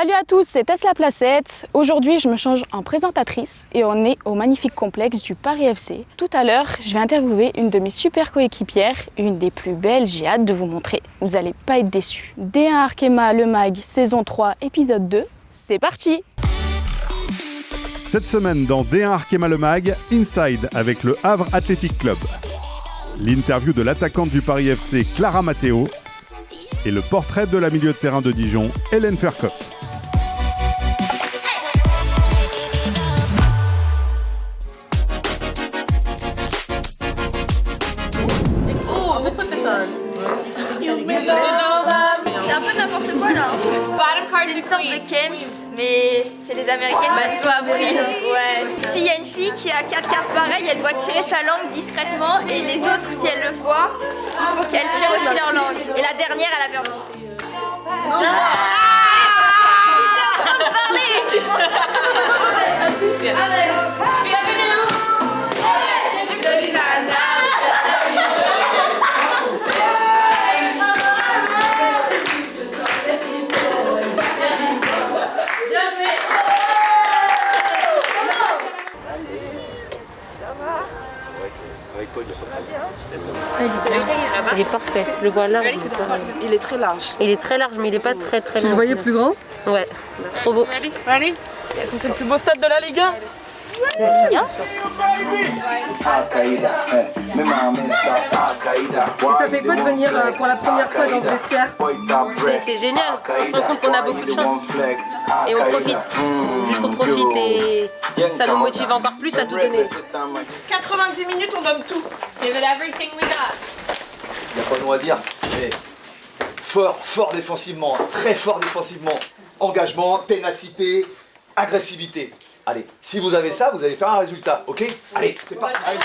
Salut à tous, c'est Tess la Placette. Aujourd'hui, je me change en présentatrice et on est au magnifique complexe du Paris FC. Tout à l'heure, je vais interviewer une de mes super coéquipières, une des plus belles, j'ai hâte de vous montrer. Vous allez pas être déçus. D1 Arkema Le Mag, saison 3, épisode 2, c'est parti! Cette semaine dans D1 Arkema Le Mag, Inside avec le Havre Athletic Club. L'interview de l'attaquante du Paris FC, Clara Matteo, et le portrait de la milieu de terrain de Dijon, Hélène Ferkop. C'est un peu n'importe quoi là. C'est une sorte de Kems, mais c'est les Américaines qui nous ont appris. Ouais. S'il y a une fille qui a 4 cartes pareilles, elle doit tirer sa langue discrètement et les autres, si elles le voient, il faut qu'elles tirent aussi leur langue. Et la dernière, elle a perdu. Il est parfait, je le vois large. Il est très large. Il est très large, mais il est pas très Tu long. le voyais plus grand? Ouais, trop beau. C'est le plus beau stade de la Liga. Bien. Et ça fait quoi de venir pour la première fois dans ce vestiaire? C'est génial. On se rend compte qu'on a beaucoup de chance. Et on profite. Juste on profite et ça nous motive encore plus à tout donner. 90 minutes, on donne tout. Give it everything we got. Il n'y a pas de mot à dire, mais fort défensivement, très fort défensivement, engagement, ténacité, agressivité. Allez, si vous avez ça, vous allez faire un résultat, ok? Allez, c'est parti. Allez.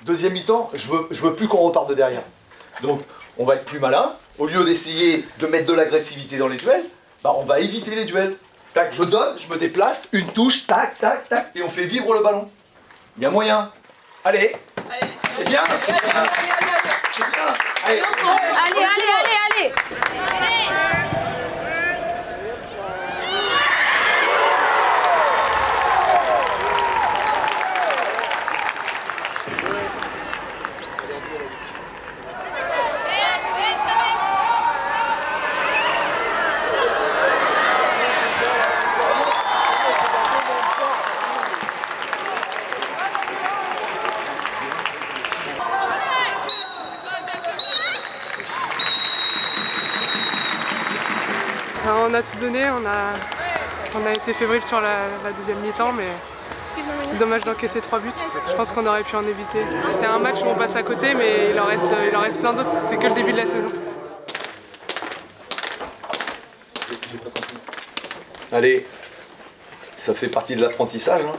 Deuxième mi-temps, je veux plus qu'on reparte de derrière. Donc, on va être plus malin. Au lieu d'essayer de mettre de l'agressivité dans les duels, on va éviter les duels. Tac, je donne, je me déplace, une touche, tac, et on fait vivre le ballon. Il y a moyen. Allez. C'est bien. C'est bien. Allez. Allez. On a tout donné, on a été fébrile sur la deuxième mi-temps, mais c'est dommage d'encaisser 3 buts. Je pense qu'on aurait pu en éviter. C'est un match où on passe à côté, mais il en reste plein d'autres. C'est que le début de la saison. Allez, ça fait partie de l'apprentissage, hein.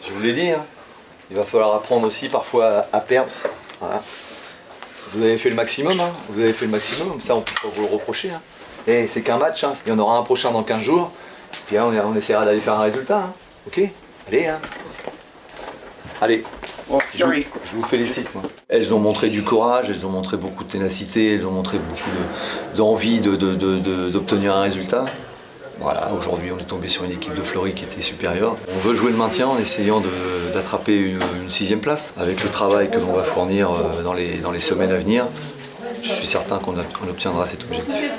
Je vous l'ai dit, hein. Il va falloir apprendre aussi parfois à perdre. Voilà. Vous avez fait le maximum, hein. Vous avez fait le maximum, ça on peut pas vous le reprocher. Hein. Et c'est qu'un match, hein. Il y en aura un prochain dans 15 jours, puis là, on essaiera d'aller faire un résultat, hein. Ok? Allez, hein. Allez. Je vous félicite, moi. Elles ont montré du courage, elles ont montré beaucoup de ténacité, elles ont montré beaucoup d'envie d'obtenir un résultat. Voilà, aujourd'hui on est tombé sur une équipe de Fleury qui était supérieure. On veut jouer le maintien en essayant d'attraper une 6e place. Avec le travail que l'on va fournir dans les semaines à venir, je suis certain qu'on obtiendra cet objectif.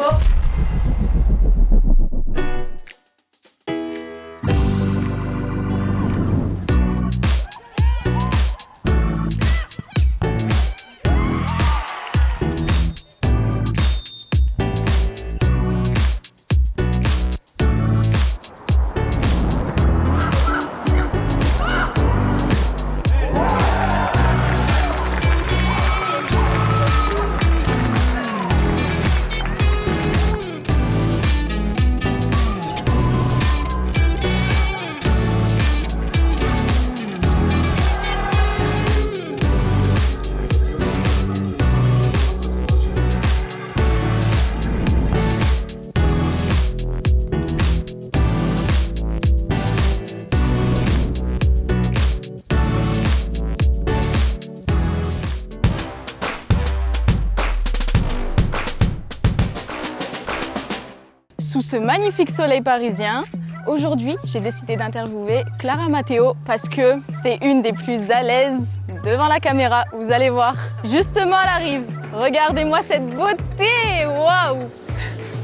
sous ce magnifique soleil parisien. Aujourd'hui, j'ai décidé d'interviewer Clara Matteo parce que c'est une des plus à l'aise devant la caméra. Vous allez voir, justement elle arrive. Regardez-moi cette beauté, waouh!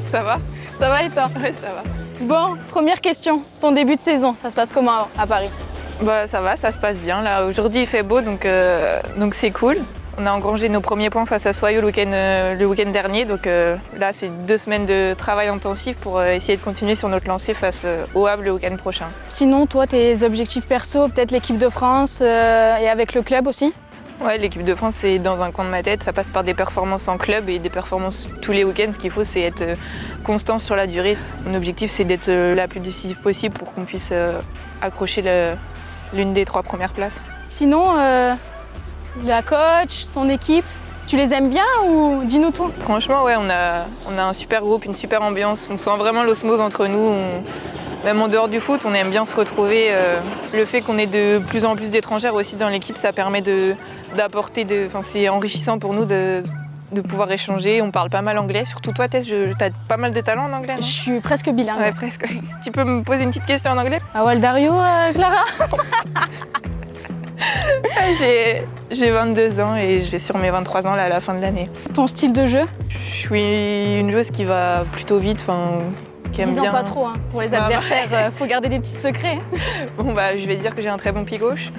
Ça va? Ça va et toi? Ouais, ça va. Bon, première question, ton début de saison, ça se passe comment à Paris? Bah ça va, ça se passe bien. Là, aujourd'hui il fait beau, donc c'est cool. On a engrangé nos premiers points face à Soyaux le week-end dernier, donc là c'est 2 semaines de travail intensif pour essayer de continuer sur notre lancée face au Havre le week-end prochain. Sinon, toi, tes objectifs perso, peut-être l'équipe de France et avec le club aussi? Ouais, l'équipe de France c'est dans un coin de ma tête, ça passe par des performances en club et des performances tous les week-ends. Ce qu'il faut c'est être constant sur la durée. Mon objectif c'est d'être la plus décisive possible pour qu'on puisse accrocher l'une des 3 premières places. Sinon, la coach, ton équipe, tu les aimes bien ou dis-nous tout? Franchement, ouais, on a un super groupe, une super ambiance. On sent vraiment l'osmose entre nous. Même en dehors du foot, on aime bien se retrouver. Le fait qu'on ait de plus en plus d'étrangères aussi dans l'équipe, ça permet d'apporter. Enfin, c'est enrichissant pour nous de pouvoir échanger. On parle pas mal anglais. Surtout toi, Tess, t'as pas mal de talent en anglais, non? Je suis presque bilingue. Ouais, presque. Tu peux me poser une petite question en anglais? Ah ouais, Dario, Clara? J'ai 22 ans et je vais sur mes 23 ans là, à la fin de l'année. Ton style de jeu? Je suis une joueuse qui va plutôt vite, qui aime Disons bien. pas trop, hein. Pour les adversaires, faut garder des petits secrets. Bon bah je vais dire que j'ai un très bon pied gauche.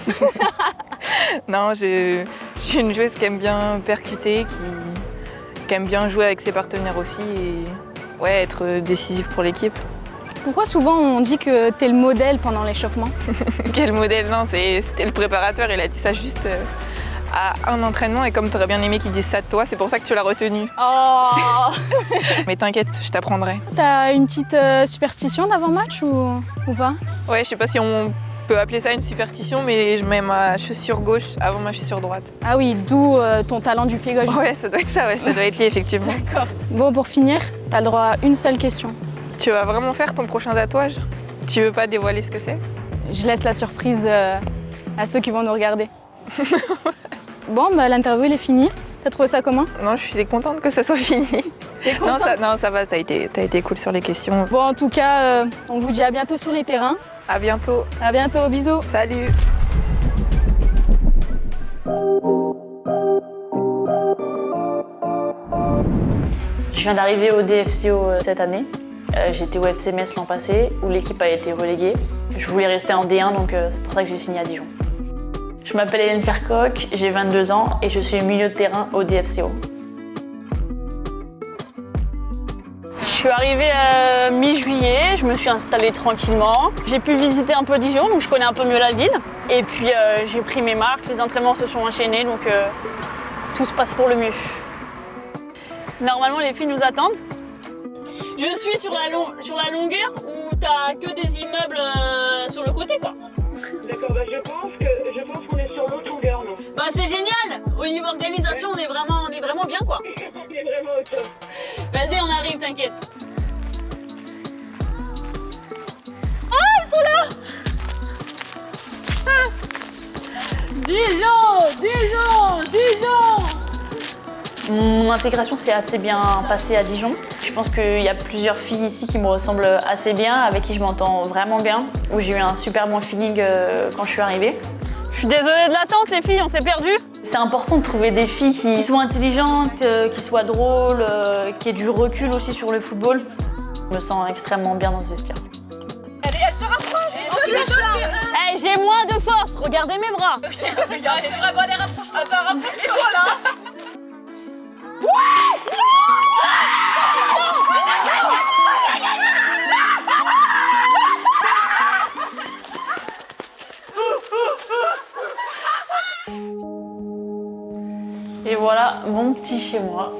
Non, je suis une joueuse qui aime bien percuter, qui aime bien jouer avec ses partenaires aussi et ouais, être décisive pour l'équipe. Pourquoi souvent on dit que t'es le modèle pendant l'échauffement? Quel modèle? Non, c'était le préparateur, il a dit ça juste à un entraînement et comme t'aurais bien aimé qu'il dise ça de toi, c'est pour ça que tu l'as retenu. Oh! Mais t'inquiète, je t'apprendrai. T'as une petite superstition d'avant-match ou pas? Ouais, je sais pas si on peut appeler ça une superstition, mais je mets ma chaussure gauche avant ma chaussure droite. Ah oui, d'où ton talent du pied gauche. Ouais, ça doit être ça, ouais, ça doit être lié effectivement. D'accord. Bon, pour finir, t'as le droit à une seule question. Tu vas vraiment faire ton prochain tatouage? Tu veux pas dévoiler ce que c'est? Je laisse la surprise à ceux qui vont nous regarder. Bon, bah, l'interview elle est finie. T'as trouvé ça comment? Non, je suis contente que ça soit fini. Non, ça va, t'as été cool sur les questions. Bon, en tout cas, on vous dit à bientôt sur les terrains. À bientôt. À bientôt, bisous. Salut. Je viens d'arriver au DFCO cette année. J'étais au FC Metz l'an passé, où l'équipe a été reléguée. Je voulais rester en D1, donc c'est pour ça que j'ai signé à Dijon. Je m'appelle Hélène Fercoq, j'ai 22 ans et je suis milieu de terrain au DFCO. Je suis arrivée mi-juillet, je me suis installée tranquillement. J'ai pu visiter un peu Dijon, donc je connais un peu mieux la ville. Et puis j'ai pris mes marques, les entraînements se sont enchaînés, donc tout se passe pour le mieux. Normalement, les filles nous attendent. Je suis sur la longueur où t'as que des immeubles sur le côté, quoi. D'accord, bah je pense qu'on est sur l'autre longueur, non? Bah c'est génial. Au niveau organisation, on est vraiment bien, quoi. On est vraiment au top. Vas-y, on arrive, t'inquiète. Ah, ils sont là. Ah. Dijon. Mon intégration s'est assez bien passée à Dijon. Je pense qu'il y a plusieurs filles ici qui me ressemblent assez bien, avec qui je m'entends vraiment bien, où j'ai eu un super bon feeling quand je suis arrivée. Je suis désolée de l'attente, les filles, on s'est perdus. C'est important de trouver des filles qui soient intelligentes, qui soient drôles, qui aient du recul aussi sur le football. Je me sens extrêmement bien dans ce vestiaire. Elle se rapproche. Hey, j'ai moins de force, regardez mes bras. Regardez, c'est vraiment des rapprochements. Attends, rapprochez-toi là. Et voilà mon petit chez moi,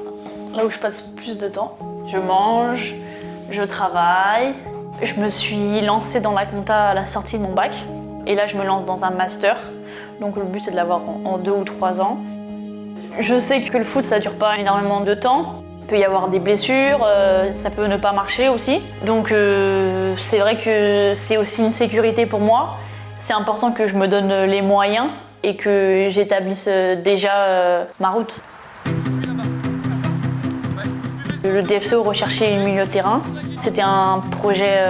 là où je passe plus de temps. Je mange, je travaille. Je me suis lancée dans la compta à la sortie de mon bac. Et là, je me lance dans un master. Donc le but, c'est de l'avoir en 2 ou 3 ans. Je sais que le foot, ça dure pas énormément de temps. Il peut y avoir des blessures, ça peut ne pas marcher aussi. Donc c'est vrai que c'est aussi une sécurité pour moi. C'est important que je me donne les moyens et que j'établisse déjà ma route. Le DFCO recherchait une milieu de terrain. C'était un projet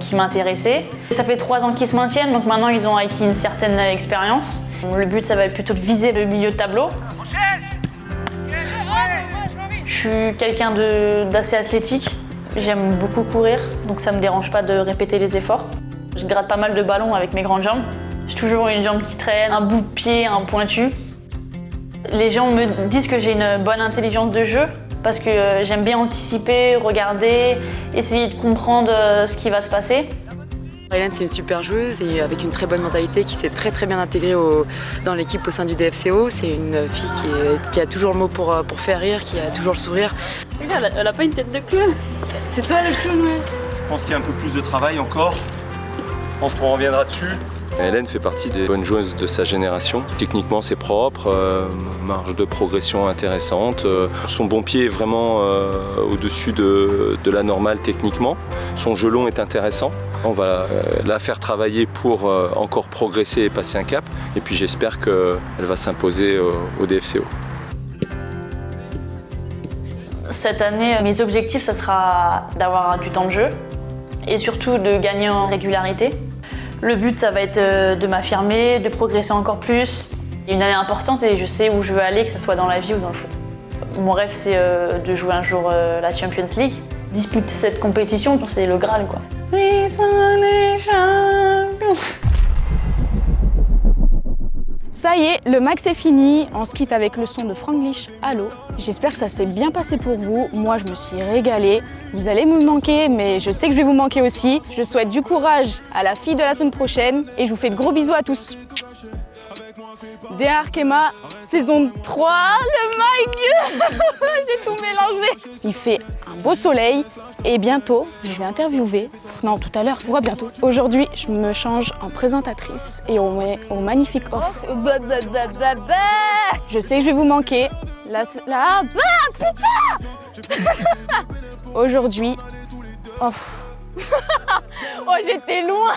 qui m'intéressait. Ça fait 3 ans qu'ils se maintiennent, donc maintenant ils ont acquis une certaine expérience. Le but, ça va être plutôt de viser le milieu de tableau. Je suis quelqu'un d'assez athlétique. J'aime beaucoup courir, donc ça me dérange pas de répéter les efforts. Je gratte pas mal de ballons avec mes grandes jambes. J'ai toujours une jambe qui traîne, un bout de pied, un pointu. Les gens me disent que j'ai une bonne intelligence de jeu parce que j'aime bien anticiper, regarder, essayer de comprendre ce qui va se passer. Hélène, c'est une super joueuse et avec une très bonne mentalité qui s'est très bien intégrée dans l'équipe au sein du DFCO. C'est une fille qui a toujours le mot pour faire rire, qui a toujours le sourire. Regarde, elle a pas une tête de clown. C'est toi le clown, ouais. Je pense qu'il y a un peu plus de travail encore. Je pense qu'on reviendra dessus. Hélène fait partie des bonnes joueuses de sa génération. Techniquement, c'est propre, marge de progression intéressante. Son bon pied est vraiment au-dessus de la normale techniquement. Son jeu long est intéressant. On va la faire travailler pour encore progresser et passer un cap. Et puis j'espère qu'elle va s'imposer au DFCO. Cette année, mes objectifs, ça sera d'avoir du temps de jeu et surtout de gagner en régularité. Le but, ça va être de m'affirmer, de progresser encore plus. Une année importante et je sais où je veux aller, que ce soit dans la vie ou dans le foot. Mon rêve, c'est de jouer un jour la Champions League. Disputer cette compétition, c'est le Graal, quoi. Oui, ça les champions. Ça y est, le max est fini. On se quitte avec le son de Franglish, Allo. J'espère que ça s'est bien passé pour vous. Moi, je me suis régalée. Vous allez me manquer, mais je sais que je vais vous manquer aussi. Je souhaite du courage à la fille de la semaine prochaine et je vous fais de gros bisous à tous. D1 Arkema, saison 3, le mic. J'ai tout mélangé. Il fait un beau soleil et bientôt, je vais interviewer. Non, tout à l'heure, pourquoi bientôt? Aujourd'hui, je me change en présentatrice et on met au magnifique off. Je sais que je vais vous manquer. Putain. Aujourd'hui, oh, j'étais loin.